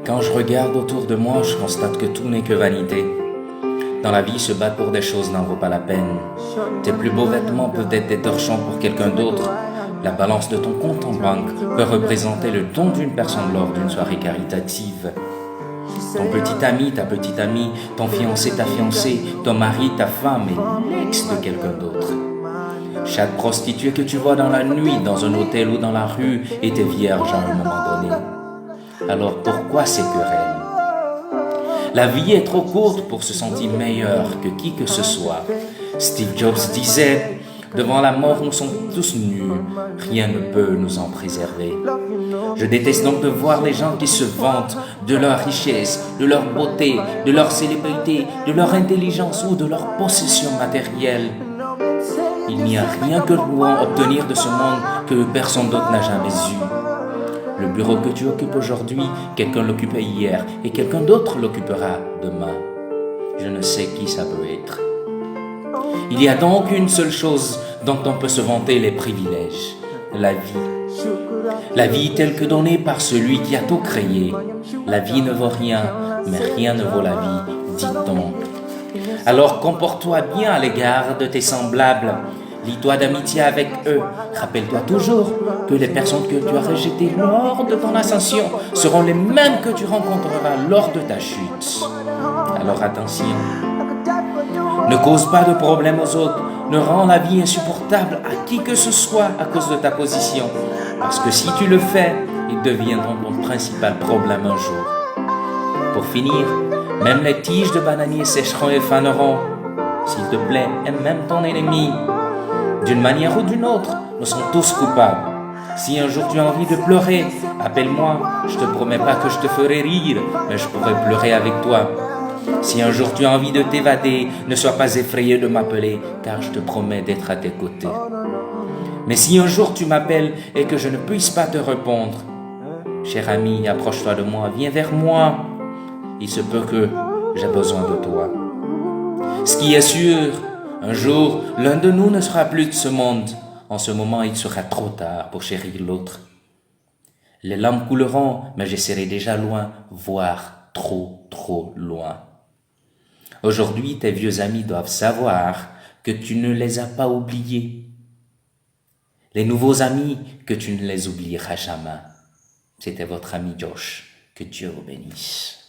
Quand je regarde autour de moi, je constate que tout n'est que vanité. Dans la vie, se battre pour des choses n'en vaut pas la peine. Tes plus beaux vêtements peuvent être des torchons pour quelqu'un d'autre. La balance de ton compte en banque peut représenter le don d'une personne lors d'une soirée caritative. Ton petit ami, ta petite amie, ton fiancé, ta fiancée, ton mari, ta femme et l'ex de quelqu'un d'autre. Chaque prostituée que tu vois dans la nuit, dans un hôtel ou dans la rue, était vierge à un moment donné. Alors pourquoi ces querelles? La vie est trop courte pour se sentir meilleur que qui que ce soit. Steve Jobs disait, devant la mort nous sommes tous nus, rien ne peut nous en préserver. Je déteste donc de voir les gens qui se vantent de leur richesse, de leur beauté, de leur célébrité, de leur intelligence ou de leur possession matérielle. Il n'y a rien que nous pouvons obtenir de ce monde que personne d'autre n'a jamais eu. Le bureau que tu occupes aujourd'hui, quelqu'un l'occupait hier et quelqu'un d'autre l'occupera demain. Je ne sais qui ça peut être. Il y a donc une seule chose dont on peut se vanter les privilèges, la vie. La vie telle que donnée par celui qui a tout créé. La vie ne vaut rien, mais rien ne vaut la vie, dit-on. Alors comporte-toi bien à l'égard de tes semblables. Lie-toi d'amitié avec eux. Rappelle-toi toujours que les personnes que tu as rejetées lors de ton ascension seront les mêmes que tu rencontreras lors de ta chute. Alors attention. Ne cause pas de problème aux autres. Ne rends la vie insupportable à qui que ce soit à cause de ta position. Parce que si tu le fais, ils deviendront ton principal problème un jour. Pour finir, même les tiges de bananier sécheront et faneront. S'il te plaît, aime même ton ennemi. D'une manière ou d'une autre, nous sommes tous coupables. Si un jour tu as envie de pleurer, appelle-moi. Je te promets pas que je te ferai rire, mais je pourrai pleurer avec toi. Si un jour tu as envie de t'évader, ne sois pas effrayé de m'appeler, car je te promets d'être à tes côtés. Mais si un jour tu m'appelles et que je ne puisse pas te répondre, cher ami, approche-toi de moi, viens vers moi. Il se peut que j'ai besoin de toi. Ce qui est sûr, un jour, l'un de nous ne sera plus de ce monde. En ce moment, il sera trop tard pour chérir l'autre. Les lampes couleront, mais je serai déjà loin, voire trop loin. Aujourd'hui, tes vieux amis doivent savoir que tu ne les as pas oubliés. Les nouveaux amis, que tu ne les oublieras jamais. C'était votre ami Josh. Que Dieu vous bénisse.